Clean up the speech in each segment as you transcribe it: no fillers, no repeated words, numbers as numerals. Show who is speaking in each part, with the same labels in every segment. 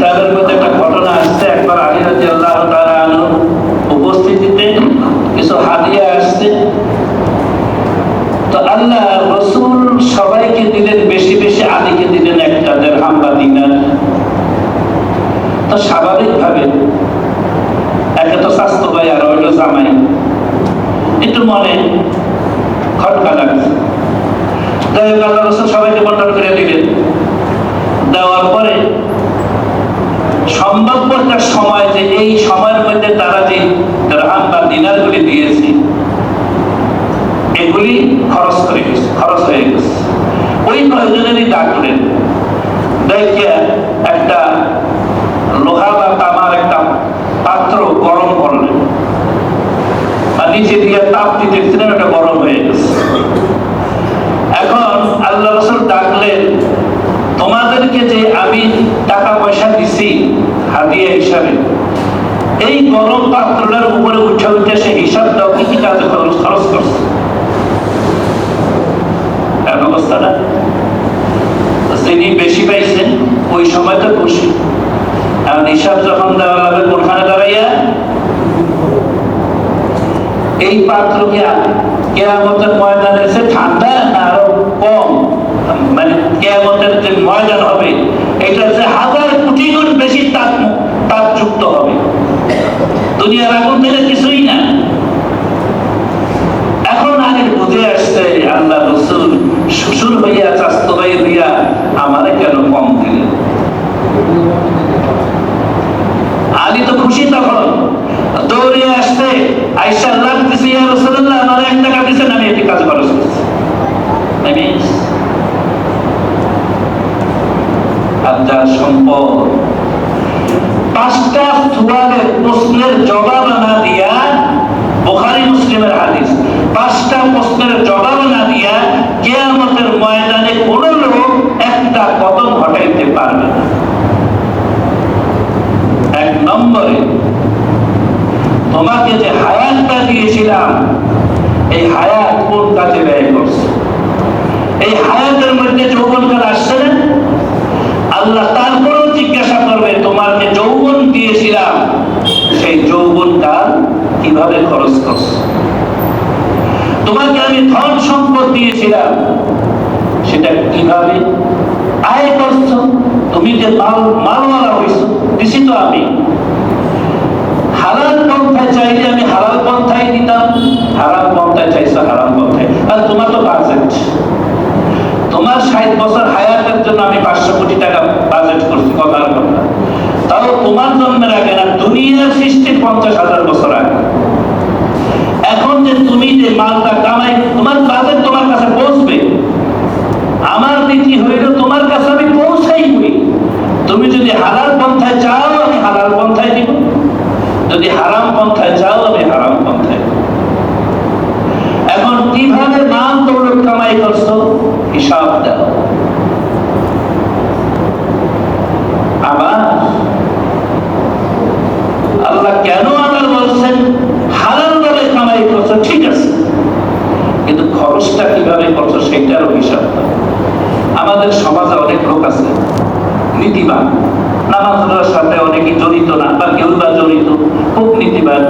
Speaker 1: কিতাবের মধ্যে একটা ঘটনা আসছে, একবার আলী রাদিয়াল্লাহু তাআলা আনহু উপস্থিতিতে কিছু হাদিয়া আসছে। তো আল্লাহ রাসূল সবাইকে দিলেন, বেশি বেশি আলীকে দিলেন একটা দিরহাম বা দিনার। তো স্বাভাবিকভাবে একে তো স্বাস্থ্য ভাই আর হইল জামাই, একটু মনে খটকা লাগছে। যাই হোক আল্লাহ রাসূল সবাইকে বন্টন করে দিলেন। দেওয়ার পরে সম্ভাব্য একটা সময়, যে এই সময়ের মধ্যে তারা যে দিরহাম বা দিনারগুলি দিয়েছে এগুলি খরচ হয়ে গেছে। ওই প্রয়োজনেরই ডাকলেন, দেখিয়া একটা লোহা বা তামার একটা পাত্র গরম করলেন, আর নিচে দিয়ে তাপ দিতেছিলেন, ওটা গরম হয়ে গেছে। এখন আল্লাহ রাসূল ডাকলেন, তোমাদেরকে যে আমি টাকা পয়সা দিছি হাদিয়া হিসাবে, এই গরম পাত্রটার উপরে উঠে উঠে সে হিসাব দাও কি কি কাজে খরচ করছে। অবস্থাটা যিনি বেশি পাইছেন ওই সময় তো খুশি, এখন হিসাব যখন দেওয়া লাগবে কোনখানে দাঁড়াইয়া, এই পাত্র কি কিয়ামতের ময়দানে এসে ঠান্ডা না আরো কম, মানে কিয়ামতের যে ময়দান হবে এটা যে 1000 কোটি গুণ বেশি তাপযুক্ত হবে, দুনিয়ার আগুন থেকে কিছুই না। এখন আগে বুঝে আসছে আল্লাহ রাসূল শ্বশুর হইয়া চাস্তো ভাই হইয়া আমারে কেন কম দিলেন। আলী তো খুশি, তখন দৌড়ে আসছে, আয়েশা লাগতেছে, ইয়া রাসূলুল্লাহ আমার 1 টাকা দিবেন, আমি এই কাজ খরচ করছি। আপনার সম্পদ 5টা সুয়ালের প্রশ্নের জবাব না দিয়া, বুখারী মুসলিমের হাদিস, 5টা প্রশ্নের জবাব না দিয়া কিয়ামতের ময়দানে কোন লোক একটা কদম ঘটাইতে পারবে না। 1 নম্বরে তোমাকে যে হায়াতটা দিয়েছিলাম, এই হায়াত কোন কাজে ব্যয় করছে? এই হায়াতের মধ্যে যৌবনকাল আসছে না? আল্লাহ তারপরেও জিজ্ঞাসা করবে, তোমাকে যৌবন দিয়েছিলাম, সেই যৌবনকাল কিভাবে খরচ করছো? তোমাকে আমি ধন সম্পদ দিয়েছিলাম, সেটা কিভাবে আয় করছো? তুমি যে মালওয়ালা হইছো, দিছি তো আমি। হালাল পন্থায় চাইলে আমি হালাল পন্থায় দিতাম, হারাম পন্থায় চাইছো হারাম পন্থায়। আর তোমার তো বাজেট, তোমার 60 বছর হায়াতের জন্য আমি 500 কোটি টাকা বাজেট করছি, কথার কথা। তাও তোমার জন্মের আগে না, দুনিয়ার সৃষ্টির 50,000 বছর আগে। এখন যে তুমি যে মালটা কামাই, তোমার বাজেট তোমার কাছে পৌঁছবে। আমার নীতি হইল তোমার কাছে আমি পৌঁছাইবই। তুমি যদি হালাল পন্থায় চাও আমি হালাল পন্থায় দিব, যদি হারাম পন্থায় চাও আমি হারাম পন্থায় দিব। এখন কিভাবে মাল দৌলত কামাই করছো হিসাব দাও। আবার আল্লাহ কেন আবার বলছেন হালাল ভাবে কামাই করছো, ঠিক আছে, কিন্তু খরচটা কিভাবে করছো সেটারও হিসাব দাও। আমাদের সমাজে অনেক লোক আছে নীতিবান, নামাজের সাথে অনেকে জড়িত না, বা কেউ বা জড়িত, খুব নীতিবান।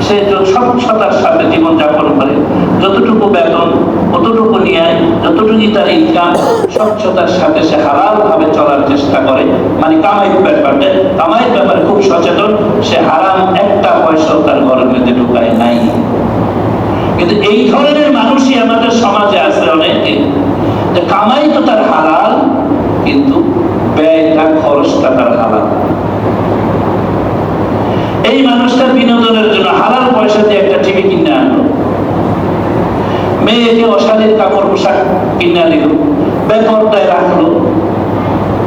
Speaker 1: সে স্বচ্ছতার সাথে জীবন যাপন করে, যতটুকু বেতন অতটুকু নিয়ে, যতটুকু তার ইনকাম, স্বচ্ছতার সাথে সে হালাল ভাবে চলার চেষ্টা করে। মানে কামাইয়ের ব্যাপারে খুব সচেতন, সে হারাম একটা পয়সাও তার ঘরের মধ্যে ঢুকায় নাই। কিন্তু এই ধরনের মানুষই আমাদের সমাজে আছে অনেকে, যে কামাই তো তার হালাল, কিন্তু ব্যয়টা খরচটা তার হালাল। এই মানুষটা বিনোদনের জন্য হালাল পয়সা দিয়ে একটা টিভি কিনে আনলো, মেয়েকে অশালীন কাপড় পোশাক কিনে দিল, বেপরদায় রাখলো,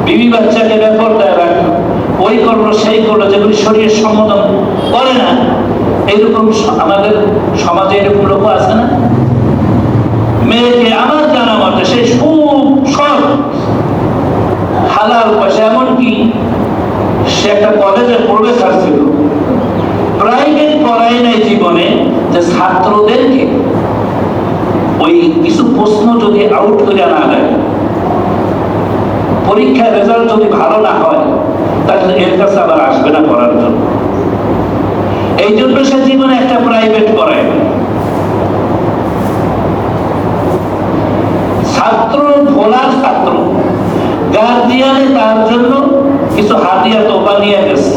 Speaker 1: বিবি বাচ্চাকে বেপরদায় রাখলো, ওই করলো সেই করলো, যেগুলি শরীরের সম্বোধন করে না। এইরকম আমাদের সমাজে এরকম লোক আছে না? মেয়েকে আমার জানা মতে সে খুব সৎ হালাল পয়সা, এমনকি সে একটা কলেজে প্রফেসর ছিল, প্রাইভেট পড়াই নাই জীবনে, যে ছাত্রদেরকে ওই কিছু প্রশ্ন যদি আউট করে না দেয়, পরীক্ষার রেজাল্ট যদি ভালো না হয়, তাহলে এর কাছে এই জন্য সে জীবনে একটা প্রাইভেট পড়ায়। ছাত্র ভোলা ছাত্র, গার্জিয়ানে তার জন্য কিছু হাতিয়া তোফা নিয়ে গেছে,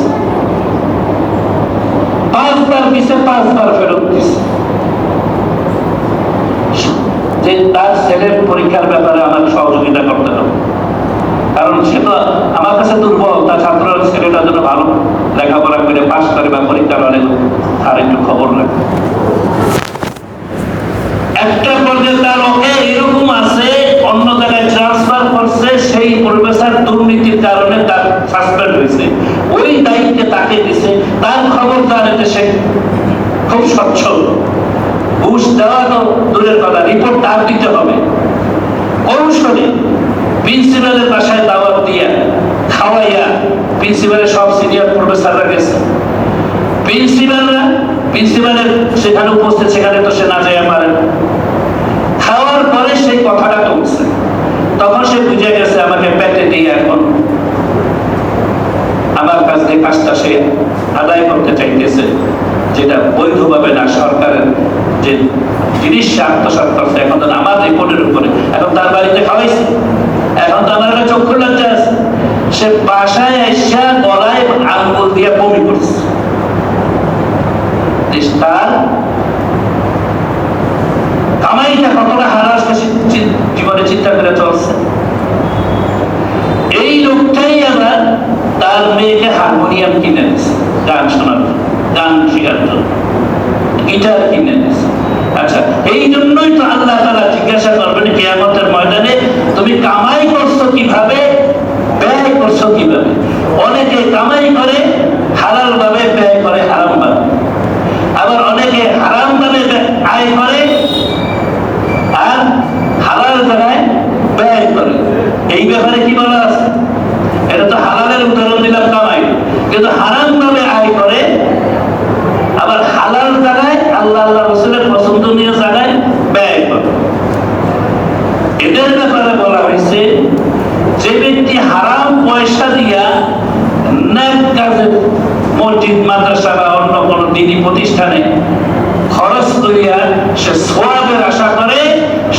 Speaker 1: 5 বার পিছে 5 বার ফেরত দিছে যে তার ছেলের পরীক্ষার ব্যাপারে আমার সহযোগিতা করতে হবে, কারণ সে তো আমার কাছে দুর্বল, তার ছাত্রের ছেলেটা যেন ভালো লেখাপড়া করে পাস করে বা পরীক্ষার হলে আর একটু খবর রাখে। একটা পর্যায়ে তার ওকে এরকম আছে, অন্য জায়গায় ট্রান্সফার করছে, সেই প্রফেসর দুর্নীতির কারণে তার সাসপেন্ড হয়েছে, ওই দায়িত্বে তাকে দিছে, তার খবর জানাতে সে খুব সচ্ছল। ঘুষ দেওয়া তো দূরের কথা, রিপোর্ট তার দিতে হবে। কৌশলে প্রিন্সিপালের বাসায় দাওয়াত দিয়া খাওয়াইয়া, প্রিন্সিপালের সব সিনিয়র প্রফেসররা গেছে, প্রিন্সিপালের সেখানে উপস্থিত, সেখানে তো সে না যাইয়া পারে। খাওয়ার পরে সেই কথাটা বলছে, তখন সে বুঝে গেছে আমাকে পেটে দিয়ে এখন আমার কাছ থেকে কাজটা সে আদায় করতে চাইতেছে, যেটা বৈধভাবে না, সরকারের যে জিনিস সে আত্মসাৎ করছে, এখন তো আমার রিপোর্টের উপরে, এখন তার বাড়িতে খাওয়াইছে, এখন তো আমার একটা চক্ষু লজ্জা আছে। সে বাসায় এসে গলায় আঙ্গুল দিয়ে বমি করছে। তার কামাইটা কতটা হারাস জীবনে চিন্তা করে চলছে। এই লোকটাই আবার তার মেয়েকে হারমোনিয়াম কিনে দিচ্ছে, গান শোনার, গান শেখার জন্য গিটার কিনে দিচ্ছে। আচ্ছা, এই জন্যই তো আল্লাহ তাআলা জিজ্ঞাসা করবেন কিয়ামতের ময়দানে, তুমি কামাই করছো কিভাবে, ব্যয় করছো কিভাবে। অনেকে কামাই করে হালাল ভাবে, ব্যয় করে হারাম ভাবে, আবার অনেকে হারাম ভাবে আয় করে আর হালাল জায়গায় ব্যয় করে। এই ব্যাপারে কি বলা আছে? এটা তো হালালের উদাহরণ দিলাম, কামাই, কিন্তু হারাম ভাবে আয় করে, আবার হালাল জায়গায় আল্লাহ রাসূলের পছন্দনীয় জায়গায় ব্যয় করে। এদের ব্যাপারে বলা হয়েছে, যে ব্যক্তি হারাম পয়সা দিয়া নেক কাজে, মসজিদ মাদ্রাসা বা অন্য কোনো দ্বীনি প্রতিষ্ঠানে খরচ করিয়া সে সওয়াবের আশা করে,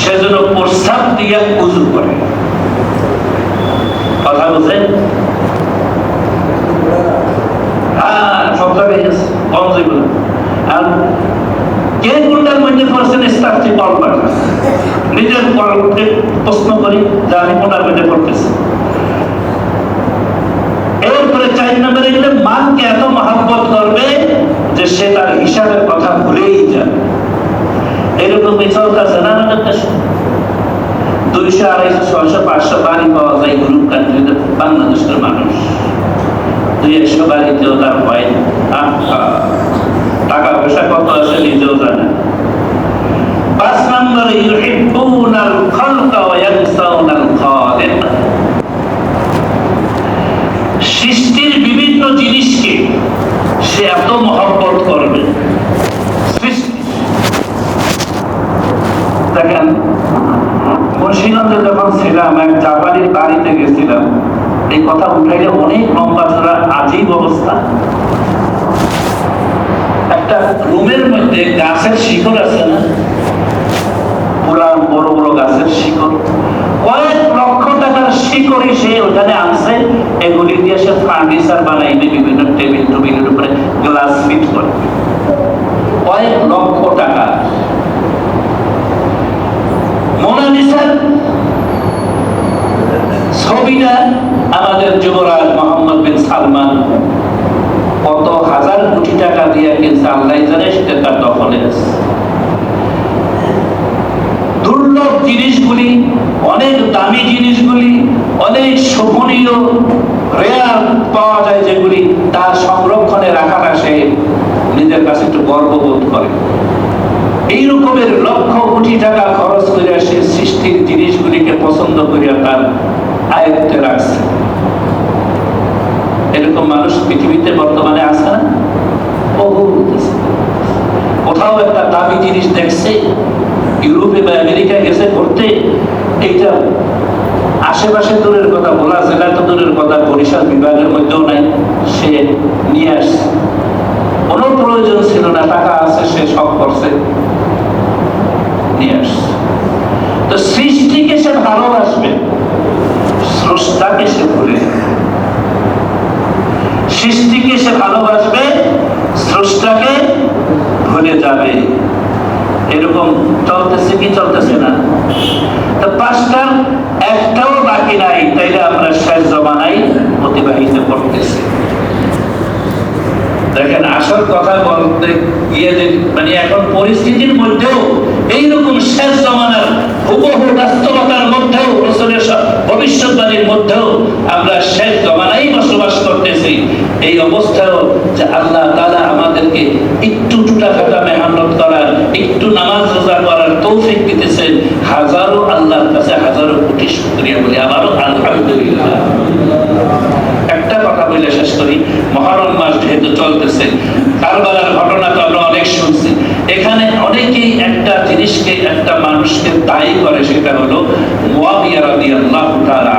Speaker 1: সেজন্য প্রস্তাব দিয়া উযু করে। কথা বুঝেন? সব জায়গায় কম যেগুলো, আর কে কোনটার মধ্যে পড়ছেন স্টাফটি কল করে, নিজের প্রশ্ন করি যে আমি কোনটার মধ্যে পড়তেছি। এরপরে 4 নম্বরে গেলে মানকে এত মহব্বত করবে যে সে তার হিসাবের কথা ভুলেই যাবে। এরকম মিছল কাছে না, 200, 250, 600, 500 বাড়ি পাওয়া যায় গ্রুপ কান্ট্রিতে। বাংলাদেশের মানুষ 200 বাড়িতেও তার হয় না, টাকা পয়সা কত আছে নিজেও জানে। 5 নম্বরে ইউহিব্বুনাল খালকা ওয়া ইয়ানসাউনাল খালিক, সৃষ্টির বিভিন্ন জিনিসকে সে এত মহব্বত করবে। দেখেন, মুন্সিগঞ্জে যখন ছিলাম, এক জাপানির বাড়িতে গেছিলাম, এই কথা উঠাইলে অনেক লম্বা চড়া আজীব অবস্থা। একটা রুমের মধ্যে গাছের শিকড় আছে না, পুরা বড় বড় গাছের শিকড়, কয়েক লক্ষ টাকার শিকড়ই সে ওখানে আনছে। এগুলি দিয়ে সে ফার্নিচার বানাইবে, বিভিন্ন টেবিল টেবিলের উপরে গ্লাস ফিট করে, কয়েক লক্ষ টাকা। মোনালিসার ছবিটা আমাদের যুবরাজ মোহাম্মদ বিন সালমান কত হাজার কোটি টাকা দিয়ে কিনছে, আল্লাহ জানে, সেটা তার দখলে আছে। দুর্লভ জিনিসগুলি, অনেক দামি জিনিসগুলি, অনেক শোভনীয় রেয়ার পাওয়া যায় যেগুলি, তার সংরক্ষণে রাখাটা সে নিজের কাছে একটু গর্ববোধ করে। এই রকমের লক্ষ কোটি টাকা খরচ করে সে সৃষ্টির জিনিসগুলিকে পছন্দ করিয়া তার আয়ত্তে রাখছে। এরকম মানুষ পৃথিবীতে বর্তমানে আছে না? কোথাও একটা দামি জিনিস দেখছে, ইউরোপে বা আমেরিকা গেছে করতে, এইটা আশেপাশে দূরের কথা, ভোলা জেলা তো দূরের কথা, বরিশাল বিভাগের মধ্যেও নাই, সে নিয়ে আসছে। কোনো প্রয়োজন শখ করছে, নিয়ে আসছে। তো সৃষ্টিকে সে ভালোবাসবে, স্রষ্টাকে সে ভুলে যাবে। সৃষ্টিকে সে ভালোবাসবে, স্রষ্টাকে ভুলে যাবে। এরকম চলতেছে কি চলতেছে না? তো পাঁচটার একটাও বাকি নাই, তাইলে আমরা শেষ জমানায় অতিবাহিত করতেছি। দেখেন, আসল কথা বলতে গিয়ে যে মানে এখন পরিস্থিতির মধ্যেও এইরকম শেষ জমানার হুবহু বাস্তবতার মধ্যেও, রাসূলের ভবিষ্যৎবাণীর মধ্যেও আমরা শেষ জমানায় বসবাস করতেছি। এই অবস্থায়ও যে আল্লাহ তাআলা আমাদেরকে একটু টুটাফাটা মেহনত করার, একটু নামাজ রোজা করার তৌফিক দিতেছেন, হাজারো আল্লাহর কাছে হাজারো কোটি শুকরিয়া বলি, আবারও আলহামদুলিল্লাহ। একটা কথা বলে শেষ করি। মুহররম মাস যেহেতু চলতেছে, কারবালার ঘটনা তো আমরা অনেক শুনছি। এখানে অনেকেই একটা জিনিসকে, একটা মানুষকে দায়ী করে, সেটা হলো মুআবিয়া রাদিয়াল্লাহু তাআলা